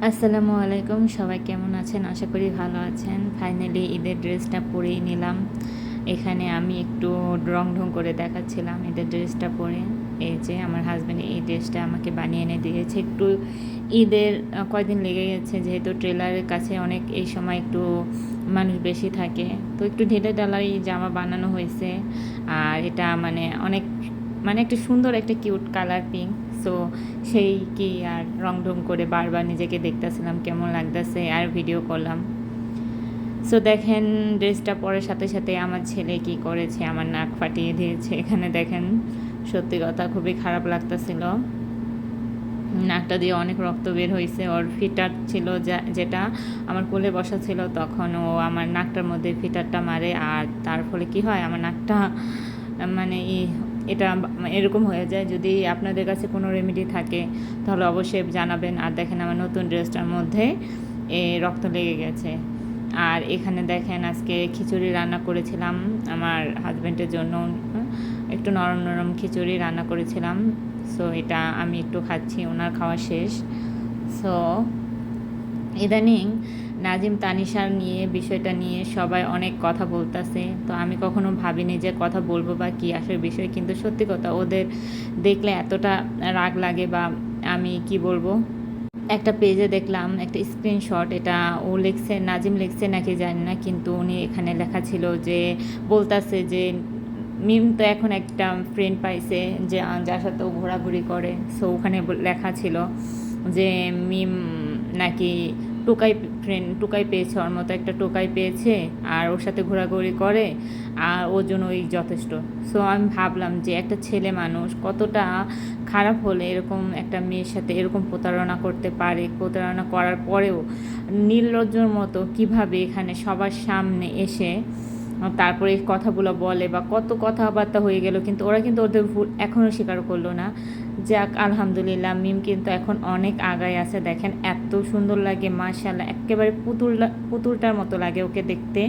আসসালামু আলাইকুম, সবাই কেমন আছেন? আশা করি ভালো আছেন। ফাইনালি ঈদের ড্রেসটা পরেই নিলাম। এখানে আমি একটু রং-ঢং করে দেখাচ্ছিলাম ঈদের ড্রেসটা পরে। এই যে আমার হাসব্যান্ড এই ড্রেসটা আমাকে বানিয়ে এনে দিয়েছে। একটু ঈদের কয়দিন লেগে গেছে, যেহেতু ট্রেলারের কাছে অনেক এই সময় একটু মানুষ বেশি থাকে। তো একটু ঢিলেঢালাই জামা বানানো হয়েছে। আর এটা অনেক একটা সুন্দর একটা কিউট কালার পিঙ্ক। সো সেই কি আর রং করে বারবার নিজেকে দেখতেছিলাম কেমন লাগতেছে, আর ভিডিও করলাম। সো দেখেন, ড্রেসটা পরার সাথে সাথে আমার ছেলে কি করেছে, আমার নাক ফাটিয়ে দিয়েছে। এখানে দেখেন, সত্যি কথা খুবই খারাপ লাগতেছিল। নাকটা দিয়ে অনেক রক্ত বের হয়েছে। ওর ফিটার ছিল যেটা আমার কোলে বসা ছিল, তখন ও আমার নাকটার মধ্যে ফিটারটা মারে। আর তার ফলে কি হয়, আমার নাকটা মানে এটা এরকম হয়ে যায়। যদি আপনাদের কাছে কোনো রেমেডি থাকে তাহলে অবশ্যই জানাবেন। আর দেখেন, আমার নতুন ড্রেসটার মধ্যে রক্ত লেগে গেছে। আর এখানে দেখেন, আজকে খিচুড়ি রান্না করেছিলাম আমার হাজব্যান্ডের জন্য। একটু নরম নরম খিচুড়ি রান্না করেছিলাম। সো এটা আমি একটু খাচ্ছি, ওনার খাওয়া শেষ। সো ইদানিং নাজিম তানিশার নিয়ে বিষয়টা নিয়ে সবাই অনেক কথা বলতেছে। তো আমি কখনো ভাবিনি যে কথা বলবো বা কী আসলে বিষয়, কিন্তু সত্যি কথা, ওদের দেখলে এতটা রাগ লাগে, বা আমি কি বলবো। একটা পেজে দেখলাম একটা স্ক্রিনশট, এটা ও লিখছে, নাজিম লিখছে নাকি জানি না, কিন্তু উনি এখানে লেখা ছিল যে বলতাছে যে মিম তো এখন একটা ফ্রেন্ড পাইছে যে যার সাথে ও ঘোরাঘুরি করে। সো ওখানে লেখা ছিল যে মিম নাকি টোকাই পেয়েছে, ওর মতো একটা টোকাই পেয়েছে, আর ওর সাথে ঘোরাঘুরি করে, আর ওর জন্য ওই যথেষ্ট। সো আমি ভাবলাম যে একটা ছেলে মানুষ কতটা খারাপ হলে এরকম একটা মেয়ের সাথে এরকম প্রতারণা করতে পারে। প্রতারণা করার পরেও নির্লজ্জর মতো কিভাবে এখানে সবার সামনে এসে তারপরে এই কথাগুলো বলে, বা কত কথাবার্তা হয়ে গেল, কিন্তু ওরা কিন্তু ওদের ভুল এখনও স্বীকার করলো না। যাক, আলহামদুলিল্লাহ, মিম কিন্তু এখন অনেক আগায় আছে। দেখেন, এত সুন্দর লাগে, মাশাআল্লাহ, একেবারে পুতুলটার মতো লাগে ওকে দেখতে।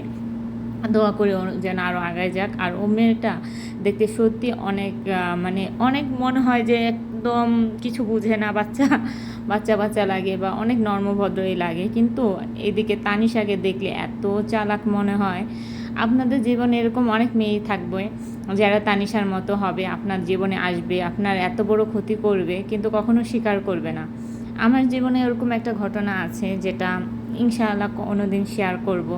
দোয়া করি ও যেন আরও আগায় যাক। আর ও মেয়েটা দেখতে সত্যি অনেক অনেক মনে হয় যে একদম কিছু বুঝে না, বাচ্চা বাচ্চা বাচ্চা লাগে, বা অনেক নর্মভদ্রই লাগে। কিন্তু এদিকে তানিশাকে দেখলে এত চালাক মনে হয়। আপনাদের জীবনে এরকম অনেক মেয়েই থাকবে যারা তানিশার মতো হবে, আপনার জীবনে আসবে, আপনার এত বড় ক্ষতি করবে, কিন্তু কখনো স্বীকার করবে না। আমার জীবনে এরকম একটা ঘটনা আছে, যেটা ইনশাআল্লাহ কোনো দিন শেয়ার করব,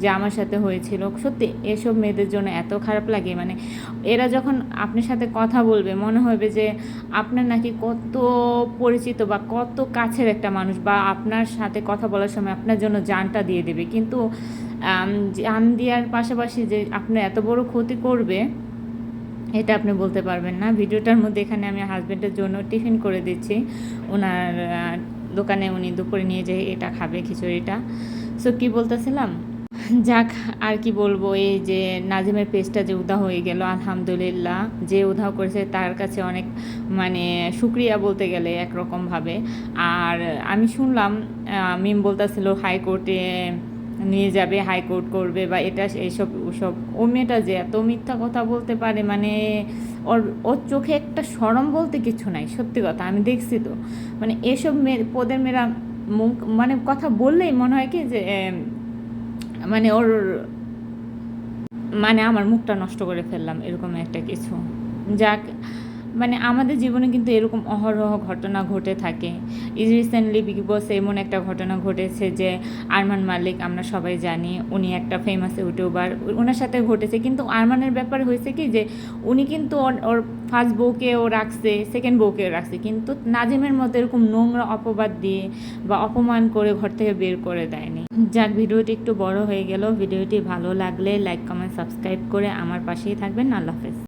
যে আমার সাথে হয়েছিল। সত্যি এসব মেয়েদের জন্য এত খারাপ লাগে। এরা যখন আপনার সাথে কথা বলবে, মনে হবে যে আপনার নাকি কত পরিচিত বা কত কাছের একটা মানুষ, বা আপনার সাথে কথা বলার সময় আপনার জন্য জানটা দিয়ে দেবে। কিন্তু জান দেওয়ার পাশাপাশি যে আপনার এত বড় ক্ষতি করবে, এটা আপনি বলতে পারবেন না। ভিডিওটার মধ্যে এখানে আমি হাজব্যান্ডের জন্য টিফিন করে দিচ্ছি। ওনার দোকানে উনি দুপুরে নিয়ে যেয়ে এটা খাবে, খিচুড়িটা। সো কী বলতেছিলাম, যাক, আর কি বলবো। এই যে নাজিমের পেজটা যে উধাও হয়ে গেল, আলহামদুলিল্লাহ, যে উধাও করেছে তার কাছে অনেক শুক্রিয়া বলতে গেলে একরকমভাবে। আর আমি শুনলাম মিম বলতেছিল হাইকোর্টে নিয়ে যাবে, হাইকোর্ট করবে, বা এটা এইসব ওসব। ও মেয়েটা যে এত মিথ্যা কথা বলতে পারে, ওর ওর চোখে একটা শরম বলতে কিছু নাই। সত্যি কথা, আমি দেখছি তো। এসব পদের মেয়েরা মুখ কথা বললেই মনে হয় কি যে ওর আমার মুখটা নষ্ট করে ফেললাম, এরকম একটা কিছু। যাক, আমাদের জীবনে কিন্তু এরকম অহরহ ঘটনা ঘটে থাকে। রিসেন্টলি বিগ বসে এমন একটা ঘটনা ঘটেছে যে আরমান মালিক, আমরা সবাই জানি, উনি একটা ফেমাস ইউটিউবার, ওনার সাথে ঘটেছে। কিন্তু আরমানের ব্যাপার হয়েছে কি যে উনি কিন্তু ওর ফার্স্ট বউকেও রাখছে, সেকেন্ড বউকেও রাখছে, কিন্তু নাজিমের মতো এরকম নোংরা অপবাদ দিয়ে বা অপমান করে ঘর থেকে বের করে দেয়নি। যাক, ভিডিওটি একটু বড় হয়ে গেল। ভিডিওটি ভালো লাগলে লাইক, কমেন্ট, সাবস্ক্রাইব করে আমার পাশেই থাকবেন। আল্লাহ হাফেজ।